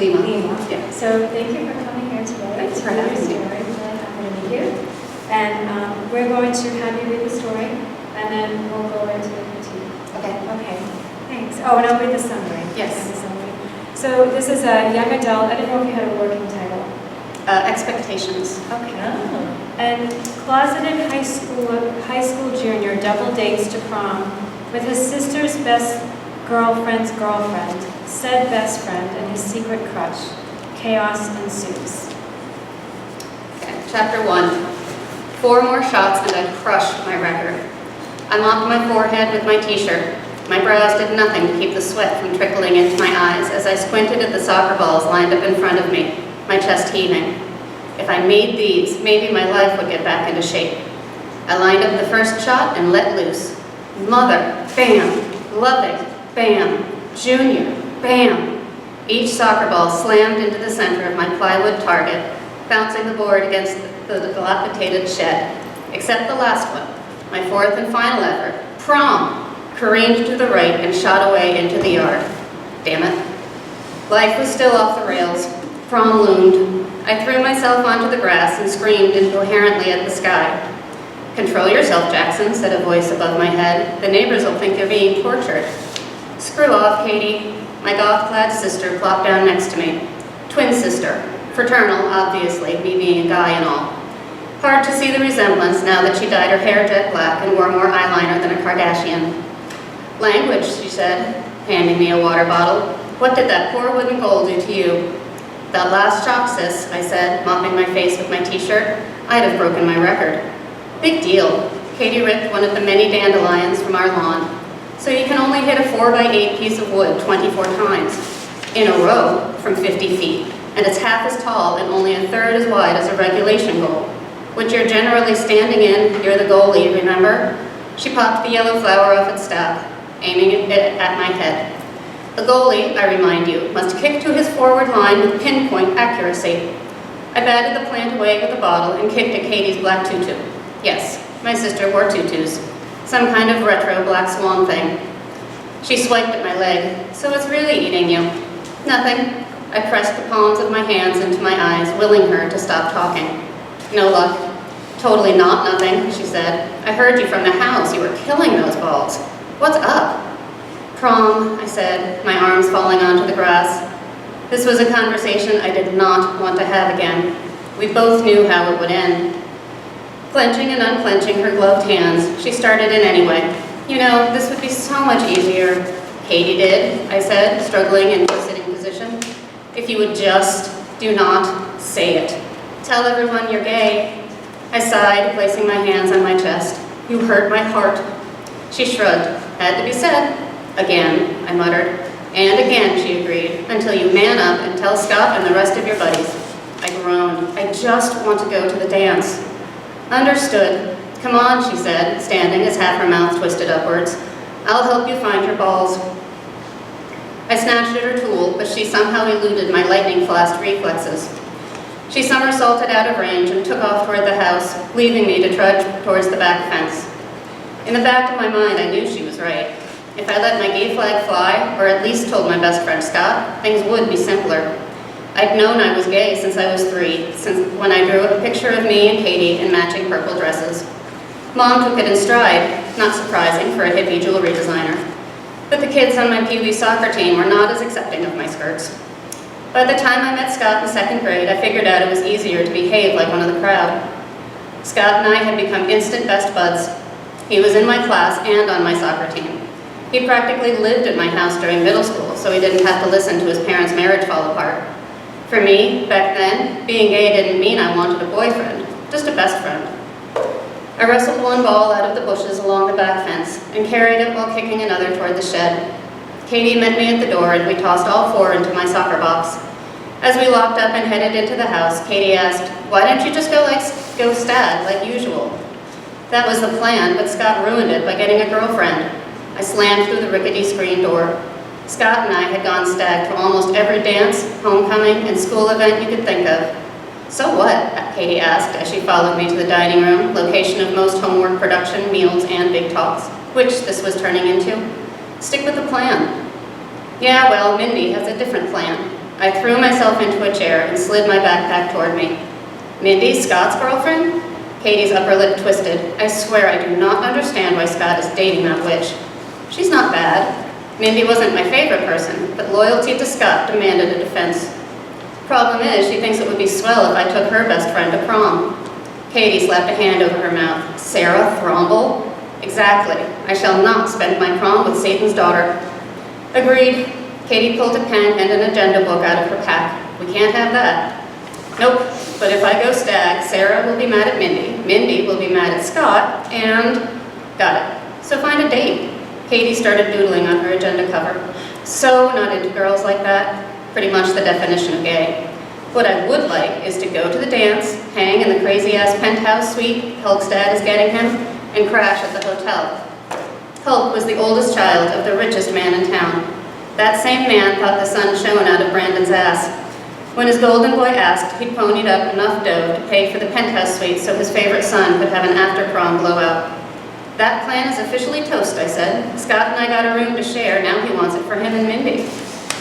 Lima. Lima. Yeah. So thank you for coming here today. Thanks for to read having me. your story. I'm really happy to meet you. And we're going to have you read the story, and then we'll go into the critique. Okay. Okay, thanks. Oh, and I'll read the summary. Yes. And the summary. So this is a young adult. I didn't know if you had a working title. Expectations. Okay. And closeted high school junior double dates to prom with his sister's best girlfriend's girlfriend, said best friend, and his secret crush. Chaos ensues. Okay. Chapter 1. 4 more shots and I'd crushed my record. I mopped my forehead with my t-shirt. My brows did nothing to keep the sweat from trickling into my eyes as I squinted at the soccer balls lined up in front of me, my chest heaving. If I made these, maybe my life would get back into shape. I lined up the first shot and let loose. Mother, bam. Loving, bam. Junior, bam. Each soccer ball slammed into the center of my plywood target, bouncing the board against the dilapidated shed. Except the last one, my fourth and final effort, prom, careened to the right and shot away into the yard. Damn it. Life was still off the rails. Prom loomed. I threw myself onto the grass and screamed incoherently at the sky. Control yourself, Jackson, said a voice above my head. The neighbors will think you're being tortured. Screw off, Katie. My goth-clad sister plopped down next to me. Twin sister. Fraternal, obviously, me being a guy and all. Hard to see the resemblance now that she dyed her hair jet black and wore more eyeliner than a Kardashian. Language, she said, handing me a water bottle. What did that poor wooden goal do to you? That last shot, sis, I said, mopping my face with my t-shirt. I'd have broken my record. Big deal. Katie ripped one of the many dandelions from our lawn. So you can only hit a 4x8 piece of wood 24 times in a row from 50 feet, and it's half as tall and only a third as wide as a regulation goal, which you're generally standing in. You're the goalie, remember? She popped the yellow flower off its staff, aiming it at my head. The goalie, I remind you, must kick to his forward line with pinpoint accuracy. I batted the plant away with a bottle and kicked at Katie's black tutu. Yes, my sister wore tutus. Some kind of retro black swan thing. She swiped at my leg. So it's really eating you. Nothing. I pressed the palms of my hands into my eyes, willing her to stop talking. No luck. Totally not nothing, she said. I heard you from the house. You were killing those balls. What's up? Prom, I said, my arms falling onto the grass. This was a conversation I did not want to have again. We both knew how it would end. Clenching and unclenching her gloved hands, she started in anyway. You know, this would be so much easier. Katie did, I said, struggling into a sitting position. If you would just do not say it. Tell everyone you're gay. I sighed, placing my hands on my chest. You hurt my heart. She shrugged. Had to be said. Again, I muttered. And again, she agreed, until you man up and tell Scott and the rest of your buddies. I groaned. I just want to go to the dance. Understood. Come on, she said, standing as half her mouth twisted upwards. I'll help you find your balls. I snatched at her tool, but she somehow eluded my lightning-fast reflexes. She somersaulted out of range and took off toward the house, leaving me to trudge towards the back fence. In the back of my mind, I knew she was right. If I let my gay flag fly, or at least told my best friend Scott, things would be simpler. I'd known I was gay since I was 3, since when I drew a picture of me and Katie in matching purple dresses. Mom took it in stride, not surprising for a hippie jewelry designer. But the kids on my Pee Wee soccer team were not as accepting of my skirts. By the time I met Scott in 2nd grade, I figured out it was easier to behave like one of the crowd. Scott and I had become instant best buds. He was in my class and on my soccer team. He practically lived at my house during middle school, so he didn't have to listen to his parents' marriage fall apart. For me, back then, being gay didn't mean I wanted a boyfriend, just a best friend. I wrestled one ball out of the bushes along the back fence and carried it while kicking another toward the shed. Katie met me at the door and we tossed all 4 into my soccer box. As we locked up and headed into the house, Katie asked, "Why don't you just go stag like usual?" That was the plan, but Scott ruined it by getting a girlfriend. I slammed through the rickety screen door. Scott and I had gone stag to almost every dance, homecoming, and school event you could think of. So what? Katie asked as she followed me to the dining room, location of most homework production, meals, and big talks, which this was turning into. Stick with the plan. Yeah, well, Mindy has a different plan. I threw myself into a chair and slid my backpack toward me. Mindy, Scott's girlfriend? Katie's upper lip twisted. I swear I do not understand why Scott is dating that witch. She's not bad. Mindy wasn't my favorite person, but loyalty to Scott demanded a defense. Problem is, she thinks it would be swell if I took her best friend to prom. Katie slapped a hand over her mouth. Sarah Thromble? Exactly. I shall not spend my prom with Satan's daughter. Agreed. Katie pulled a pen and an agenda book out of her pack. We can't have that. Nope, but if I go stag, Sarah will be mad at Mindy, Mindy will be mad at Scott, and... got it. So find a date. Katie started doodling on her agenda cover. So not into girls like that. Pretty much the definition of gay. What I would like is to go to the dance, hang in the crazy-ass penthouse suite Hulk's dad is getting him, and crash at the hotel. Hulk was the oldest child of the richest man in town. That same man thought the sun shone out of Brandon's ass. When his golden boy asked, he'd ponied up enough dough to pay for the penthouse suite so his favorite son could have an after-prom blowout. That plan is officially toast, I said. Scott and I got a room to share, now he wants it for him and Mindy.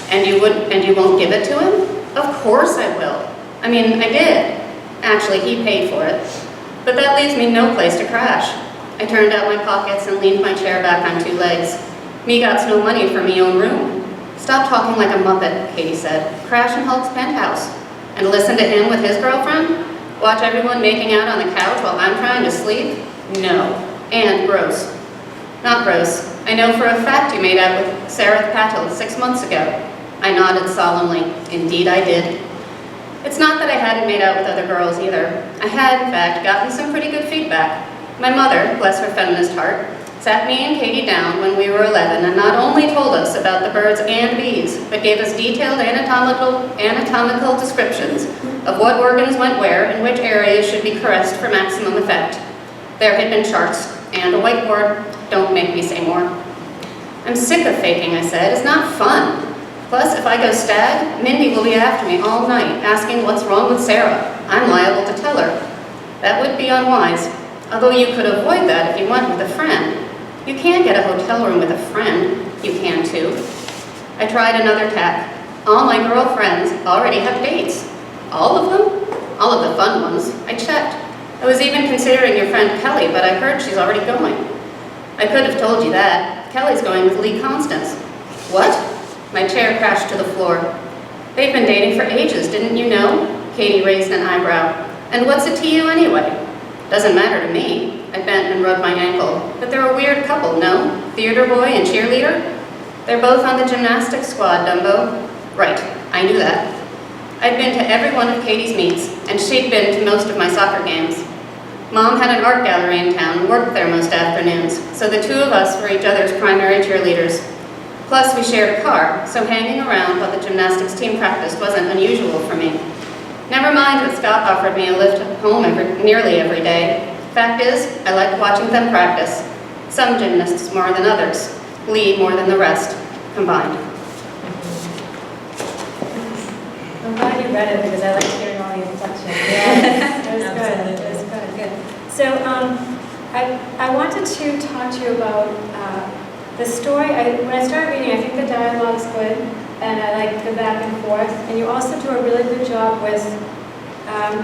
And you won't give it to him? Of course I will. I mean, I did. Actually, he paid for it. But that leaves me no place to crash. I turned out my pockets and leaned my chair back on two legs. Me got's no money for me own room. Stop talking like a muppet, Katie said. Crash in Hulk's penthouse. And listen to him with his girlfriend? Watch everyone making out on the couch while I'm trying to sleep? No. And gross. Not gross. I know for a fact you made out with Sarah Patel 6 months ago. I nodded solemnly. Indeed I did. It's not that I hadn't made out with other girls either. I had, in fact, gotten some pretty good feedback. My mother, bless her feminist heart, sat me and Katie down when we were 11 and not only told us about the birds and bees, but gave us detailed anatomical descriptions of what organs went where and which areas should be caressed for maximum effect. There had been charts and a whiteboard. Don't make me say more. I'm sick of faking, I said. It's not fun. Plus, if I go stag, Mindy will be after me all night, asking what's wrong with Sarah. I'm liable to tell her. That would be unwise, although you could avoid that if you went with a friend. You can't get a hotel room with a friend. You can too. I tried another tack. All my girlfriends already have dates. All of them? All of the fun ones. I checked. I was even considering your friend Kelly, but I heard she's already going. I could have told you that. Kelly's going with Lee Constance. What? My chair crashed to the floor. They've been dating for ages, didn't you know? Katie raised an eyebrow. And what's it to you anyway? Doesn't matter to me. I bent and rubbed my ankle. But they're a weird couple, no? Theater boy and cheerleader? They're both on the gymnastics squad, Dumbo. Right, I knew that. I'd been to every one of Katie's meets, and she'd been to most of my soccer games. Mom had an art gallery in town and worked there most afternoons, so the two of us were each other's primary cheerleaders. Plus, we shared a car, so hanging around while the gymnastics team practiced wasn't unusual for me. Never mind that Scott offered me a lift home nearly every day. Fact is, I liked watching them practice. Some gymnasts more than others. Lee more than the rest, combined. I'm glad you read it because I like hearing all the inflection. Yeah, it was good. It was good. So I wanted to talk to you about the story. When I started reading, I think the dialogue's good, and I like the back and forth. And you also do a really good job with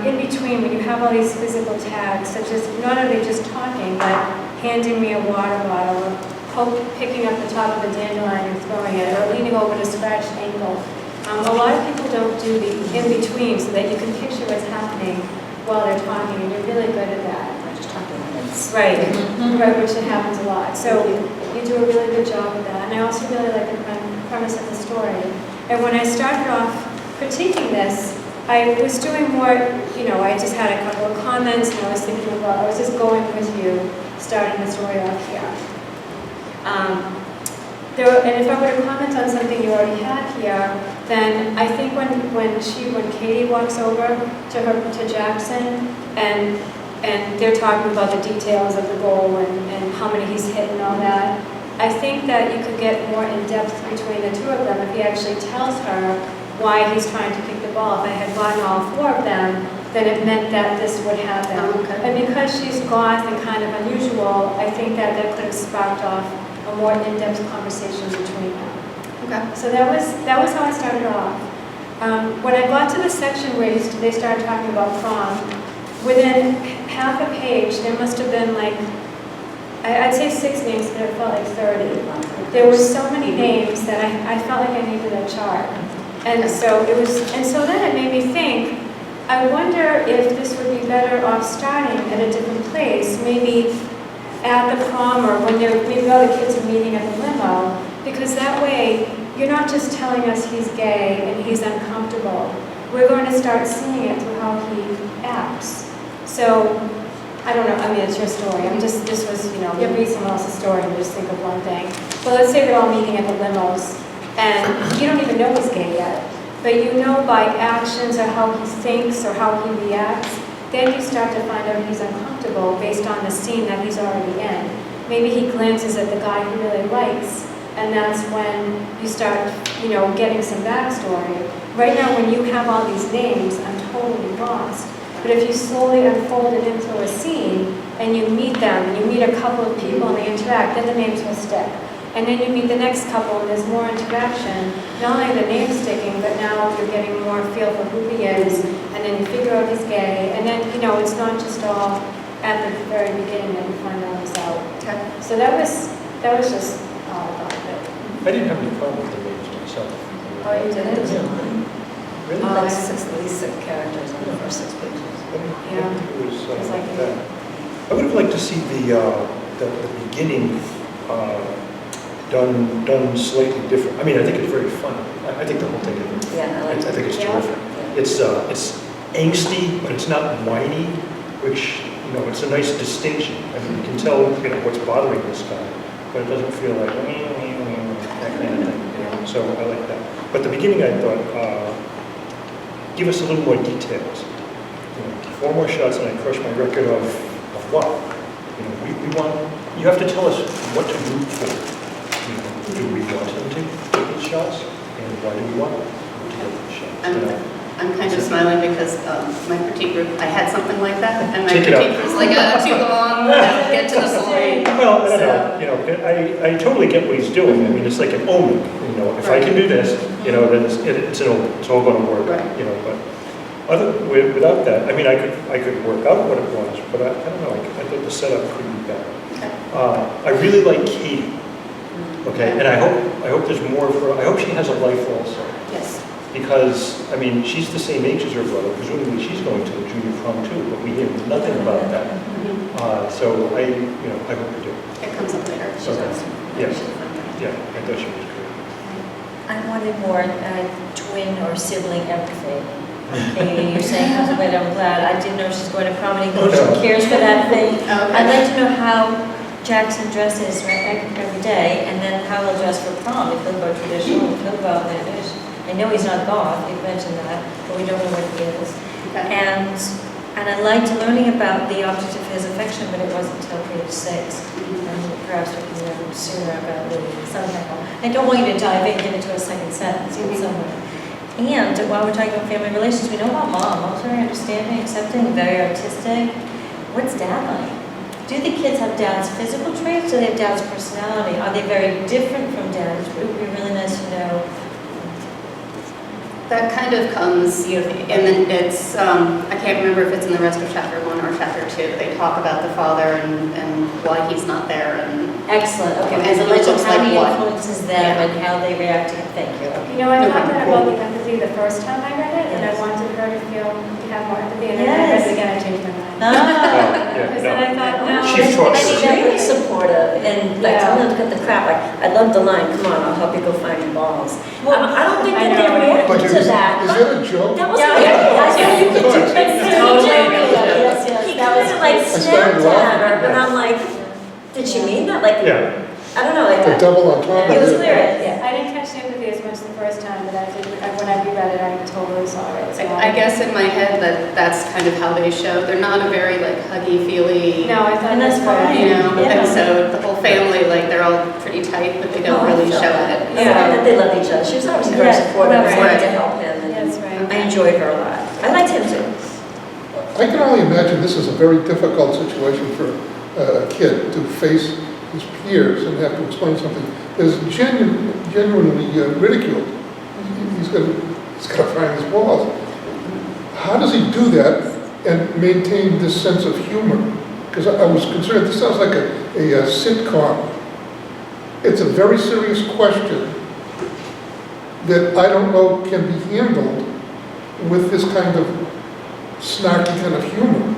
in between when you have all these physical tags, such as not only just talking, but handing me a water bottle, or picking up the top of a dandelion and throwing it, or leaning over to scratch an ankle. A lot of people don't do the in-between so that you can picture what's happening while they're talking, and you're really good at that. Just talking minutes. Right, right, which it happens a lot. So you do a really good job of that. And I also really like the premise of the story. And when I started off critiquing this, I was doing more, I just had a couple of comments, and I was thinking about, I was just going with you, starting the story off here. And if I were to comment on something you already had here, then I think when Katie walks over to Jackson and they're talking about the details of the goal and how many he's hit and all that, I think that you could get more in depth between the two of them if he actually tells her why he's trying to kick the ball. If I had gotten all four of them, then it meant that this would happen. Oh, okay. And because she's goth and kind of unusual, I think that could have sparked off a more in-depth conversation between them. Okay. So that was how I started off. When I got to the section where they started talking about prom, within half a page, there must have been like, I'd say 6 names, but it felt like 30. There were so many names that I felt like I needed a chart. And so then it made me think, I wonder if this would be better off starting at a different place, maybe at the prom or when maybe all the kids are meeting at the limo, because that way you're not just telling us he's gay and he's uncomfortable. We're going to start seeing it through how he acts. So, I don't know, I mean, it's your story. This was, you read someone else's story and just think of one thing. But let's say they're all meeting at the limos and you don't even know he's gay yet. But you know by actions or how he thinks or how he reacts, then you start to find out he's uncomfortable based on the scene that he's already in. Maybe he glances at the guy he really likes, and that's when you start, getting some backstory. Right now, when you have all these names, I'm totally lost. But if you slowly unfold it into a scene, and you meet them, and you meet a couple of people and they interact, then the names will stick. And then you meet the next couple and there's more interaction. Not only the name sticking, but now you're getting more feel for who he is, and then you figure out he's gay, and then, it's not just all at the very beginning that you find all this out. Okay. So that was just all about it. I didn't have any problem with the names myself. Oh, you didn't? Really? Like 6 characters on the first 6 pages. Yeah. It was It's like that. I would have liked to see the beginning done slightly different. I mean, I think it's very fun. I think the whole thing is. Yeah, I like I think it's Yeah. terrific. It's angsty, but it's not whiny, which it's a nice distinction. I mean, you can tell what's bothering this guy, but it doesn't feel like that kind of thing. So I like that. But the beginning, I thought, give us a little more details. 4 more shots, and I crush my record of what? We want. You have to tell us what to root for. Do we want them to get these shots? And why do we want them to get these shots? I'm kind of smiling because my critique group, I had something like that, and my Take it critique out. group's like, too long, get to the point. Well, I don't know. I totally get what he's doing. I mean, it's like an omen. If I can do this, then it's an omen. It's all going to work. Right. But without that, I mean, I could work out what it was, but I don't know. I thought the setup could be better. Okay. I really like Katie. Okay, and I hope there's more of her. I hope she has a life also. Yes. Because, I mean, she's the same age as her brother. Presumably she's going to the junior prom too, but we hear nothing about that. So I hope we do. It comes up later. She's awesome. Yeah. Yeah, I thought she was great. I wanted more twin or sibling empathy. Maybe you're saying, but I'm glad. I didn't know she's going to prom anymore. Oh, no. She cares for that thing. Okay. I'd like to know how Jackson dresses every day, and then how he'll dress for prom. If he'll go traditional, if he'll go outlandish. I know he's not goth, you've mentioned that, but we don't know what he is. Okay. And I liked learning about the object of his affection, but it wasn't until page 6. And perhaps we can learn sooner about Louis somehow. I don't want you to dive in, give it to a second sentence, but somewhere. And while we're talking about family relations, we know about mom. Mom's very understanding, accepting, very artistic. What's dad like? Do the kids have dad's physical traits? Do they have dad's personality? Are they very different from dad? It would be really nice to know. That kind of comes, and then it's, I can't remember if it's in the rest of chapter 1 or chapter 2. They talk about the father and why he's not there. And Excellent. Okay. And Because it I'd like to looks know how like he what? influences them and how they react to him. Thank you. Okay. I thought that about the empathy the first time I read it, and I wanted her to have more empathy, and then I read it again, I changed my mind. Oh. Because then I thought, no. She's taught And us. she's really supportive, and like, Yeah. tell them to cut the crap. Like, I love the line, come on, I'll help you go find your balls. Well, I don't think I that they know. But reacted to that. is that a joke? That was Yeah, yeah, yeah. you could do it. Yes, yes, He that kind was of like great. snapped started at her, laughing. but I'm like, did she mean that? Like, Yeah. I don't know, like The that. double entendre. It was hilarious. Yeah, I didn't catch the empathy as much the first time, but when I reread it, I totally saw it. So I guess in my head that's kind of how they show. They're not a very huggy-feely, No, I thought And that's good. fine. Yeah. And so the whole family, they're all pretty tight, but they don't Oh, I really felt show that. it. Yeah, that they love each other. She was obviously very Yes, supportive and right. wanted to help him. and That's right. I enjoyed her a lot. I liked him too. I can only imagine this is a very difficult situation for a kid to face his peers and have to explain something that is genuinely ridiculed. He's got to he's got to find his balls. How does he do that and maintain this sense of humor? Because I was concerned, this sounds like a sitcom. It's a very serious question that I don't know can be handled with this kind of snarky kind of humor.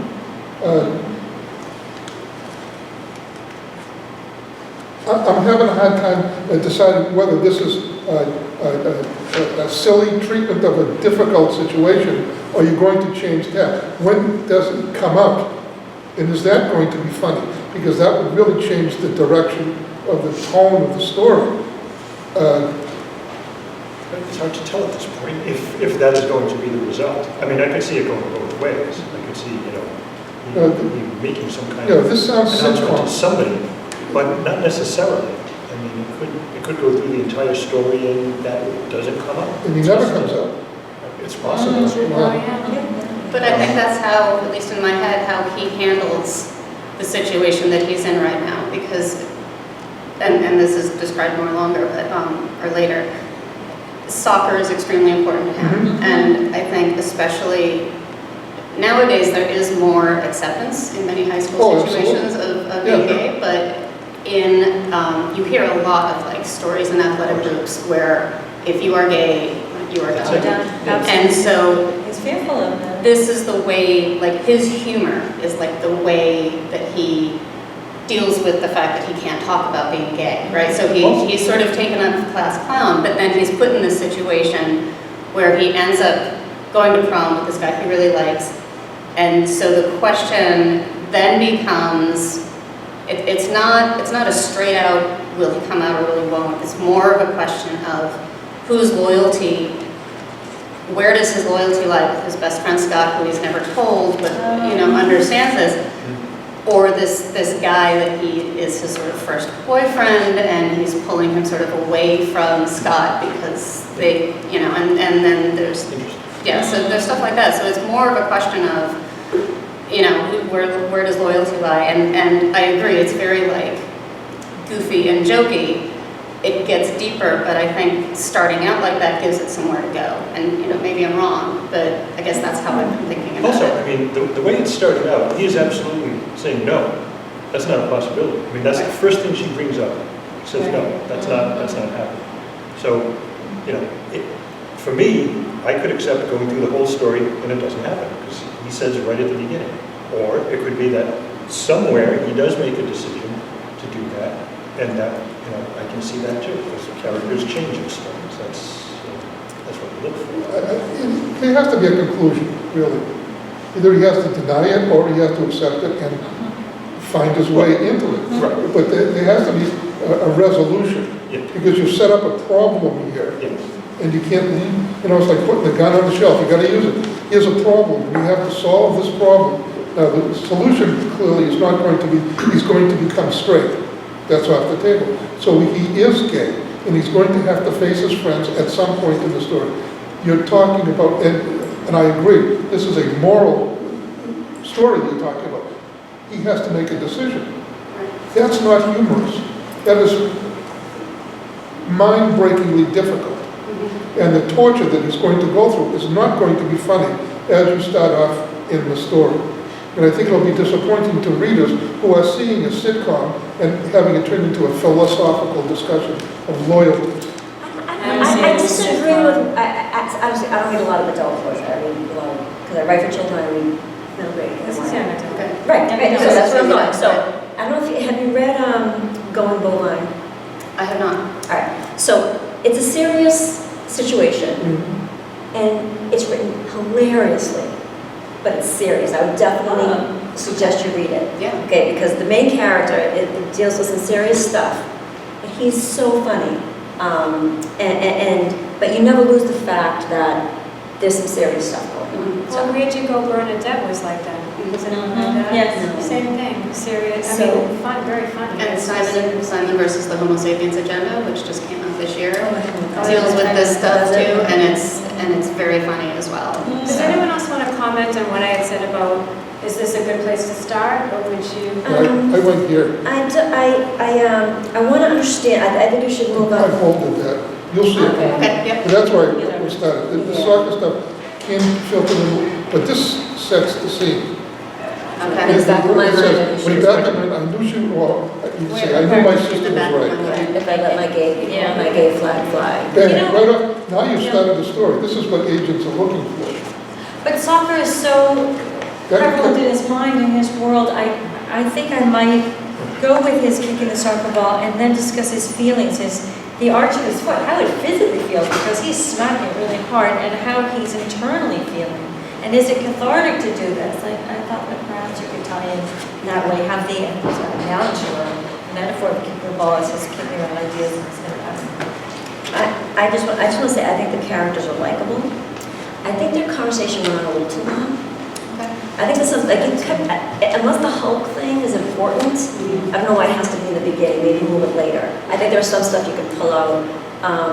I'm having a hard time deciding whether this is a silly treatment of a difficult situation, or you're going to change that. When does it come out? And is that going to be funny? Because that would really change the direction of the tone of the story. It's hard to tell at this point if that is going to be the result. I mean, I could see it going both ways. I could see, you making some kind of This sounds announcement sitcom. to somebody, but not necessarily. I mean, it could go through the entire story and that doesn't come up. And he never comes out. It's possible. Oh, yeah. But I think that's how, at least in my head, how he handles the situation that he's in right now, because, and this is described more longer, but, or later, soccer is extremely important to him. And I think especially nowadays there is more acceptance in many high school situations of being gay, but you hear a lot of like stories in athletic groups where if you are gay, you are That's done. it. And so He's fearful of that. this is the way, like his humor is like the way that he deals with the fact that he can't talk about being gay, right? So he's sort of taken up class clown, but then he's put in this situation where he ends up going to prom with this guy he really likes. And so the question then becomes, it's not a straight out, will he come out or will he won't? It's more of a question of whose loyalty, where does his loyalty lie with his best friend Scott, who he's never told, but understands this, or this guy that he is his sort of first boyfriend, and he's pulling him sort of away from Scott because they, and then there's, so there's stuff like that. So it's more of a question of, where does loyalty lie? And I agree, it's very like goofy and jokey. It gets deeper, but I think starting out like that gives it somewhere to go. And maybe I'm wrong, but I guess that's how I've been thinking about Also, it. I mean, the way it started out, he is absolutely saying no. That's not a possibility. I mean, that's the first thing she brings up. She says no, that's not happening. So, for me, I could accept going through the whole story and it doesn't happen because he says it right at the beginning. Or it could be that somewhere he does make a decision to do that, and that I can see that too because the characters change in stories. That's what we look for. There has to be a conclusion, really. Either he has to deny it or he has to accept it and find his way into it. Right. But there has to be a resolution. Yeah. Because you've set up a problem here. Yes. And you can't, it's like putting the gun on the shelf. You got to use it. Here's a problem, and you have to solve this problem. Now, the solution clearly is not going to be, he's going to become straight. That's off the table. So he is gay, and he's going to have to face his friends at some point in the story. You're talking about, and I agree, this is a moral story you're talking about. He has to make a decision. That's not humorous. That is mind-breakingly difficult. And the torture that he's going to go through is not going to be funny as you start off in the story. And I think it'll be disappointing to readers who are seeing a sitcom and having it turn into a philosophical discussion of loyalty. I disagree with, honestly, I don't read a lot of adult books. I read a lot of, because I write for children, I read middle grade. This is young adult. Okay. Right, so that's where I'm going. So, Right. I don't know if you, have you read Going Bovine? I have not. All right, so it's a serious situation, and it's written hilariously, but it's serious. I would definitely suggest you read it. Yeah. Okay, because the main character, it deals with some serious stuff, but he's so funny. But you never lose the fact that there's some serious stuff going on. Well, Where'd You Go, Bernadette was like that. Was it not like that? Yes. Same thing, serious, So- fun, very funny. And Simon versus the Homo Sapiens Agenda, which just came out this year, Oh, deals with this stuff Does it? too, and it's very funny as well. Does So- anyone else want to comment on what I had said about, is this a good place to start, or would you? I went here. I want to understand, I think you should move I on. folded that. You'll see it. Okay, yeah. But that's why get me started. The soccer stuff can filter in, but this sets the scene. Okay. It's back in my It mind, says, she when he was back right. up, I knew she, well, you say, I Where? knew my In sister the was back of my right. mind. If I let my gay flag fly. Bang, You know- right up, now you've started the story. This is what agents are looking for. But soccer is so prevalent in his mind, in his world, I think I might go with his kicking the soccer ball and then discuss his feelings, the arch of his foot, how it physically feels, because he's smacking it really hard, and how he's internally feeling. And is it cathartic to do this? I thought that perhaps you could tie in that way, have the analogy or metaphor of kicking the ball as his kicking around ideas instead of having. I just want to say, I think the characters are likable. I think their conversation went on a little too long. Okay. I think there's some, like, it kept, unless the Hulk thing is important, I don't know why it has to be in the beginning, maybe move it later. I think there's some stuff you can pull out,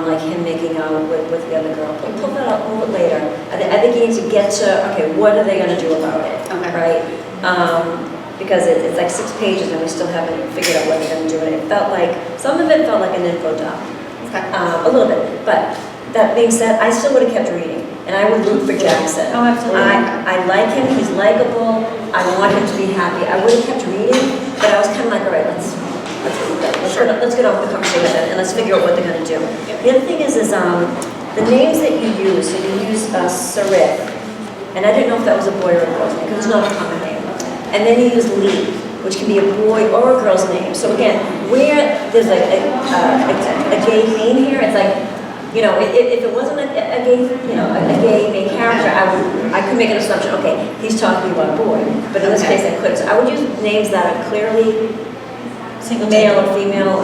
like him making out with the other girl. Pull that out, move it later. I think you need to get to, okay, what are they going to do about it, Okay. right? Because it's like 6 pages and we still haven't figured out what they're going to do. And it felt like, some of it felt like an info dump, Okay. a little bit. But that being said, I still would have kept reading. And I would root for Jackson. Oh, absolutely. I like him, he's likable, I want him to be happy. I would have kept reading, but I was kind of like, all right, let's get on with the conversation and let's figure out what they're gonna do. The other thing is the names that you use, so you use Sarif, and I didn't know if that was a boy or a girl's name, because it's not a common name. And then you use Lee, which can be a boy or a girl's name. So again, where there's like a gay name here, it's like, you know, if it wasn't a gay, a gay main character, I could make an assumption, okay, he's talking about a boy. But in this case, I couldn't. So I would use names that are clearly Single male or female.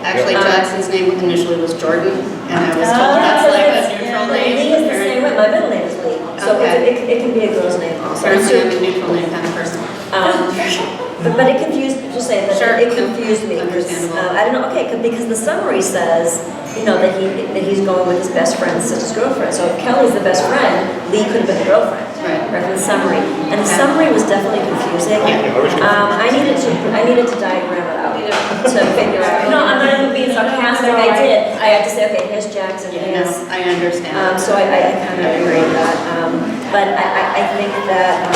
Actually, Jackson's name initially was Jordan, and I was Oh, told that's like a yeah, neutral but name. Lee is the same way. My middle name is Lee. So Okay. it can be a girl's name also. Apparently, I'm a neutral name kind of person. But it confused, just saying that Sure. it confused me. 'Cause, Understandable. I don't know, okay, because the summary says, that he's going with his best friend's sister's girlfriend. So if Kelly's the best friend, Lee could have been the girlfriend. Right. Right from the summary. And the Okay. summary was definitely confusing. Yeah, I was confused. I needed to diagram it out to figure out. No, I'm not even being sarcastic. I did. I had to say, okay, here's Jackson. Yeah, no, I understand. So I kind of agree with that. But I think that,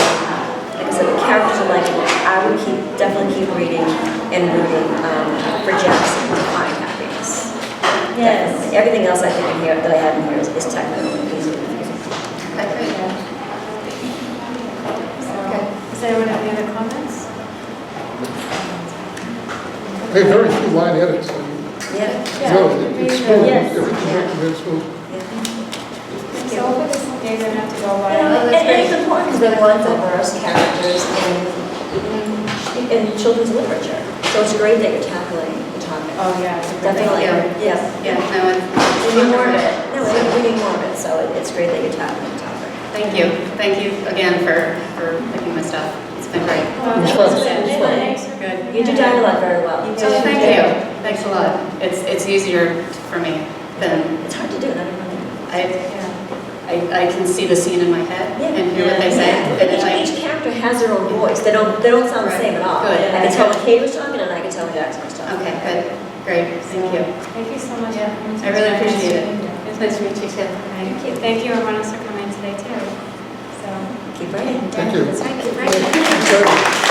like I said, the characters are likable. I would definitely keep reading and rooting for Jackson to find happiness. Yes. Definitely. Everything else I think in here that I have in here is technical and easy to confuse. Okay, great. Okay. Does anyone have any other comments? Hey, very few line edits. Yeah. Really, it's smooth, Yes. everything recommends smooth. So hopefully this days don't have to go by. And it's important because they want diverse characters in children's literature. So it's great that you're tackling the topic. Oh, yeah. it's a great Definitely, idea. yes. Yeah, no, We need more of it. No, we need more of it, so it's great that you're tackling the topic. Thank you. Thank you again for picking my stuff. It's been great. It's fun. Yeah. It's fun. Thanks are good. You do dialogue very well. You Oh, do. thank you. Thanks a lot. It's easier for me than It's hard to do, not everyone. I can see the scene in my head Yeah. and hear what they say. Yeah. And it's like, Each character has their own voice. They don't sound the same at all. Good. I can tell when Kate was talking and I can tell when Jackson was talking. okay, good, great, thank you. Thank you so much. Yeah, for coming I really today. appreciate it. It's nice to meet you too. Thank you. Thank you everyone else for coming today too. So. Keep writing. Thank you. That's right, keep Thank you. writing. Good.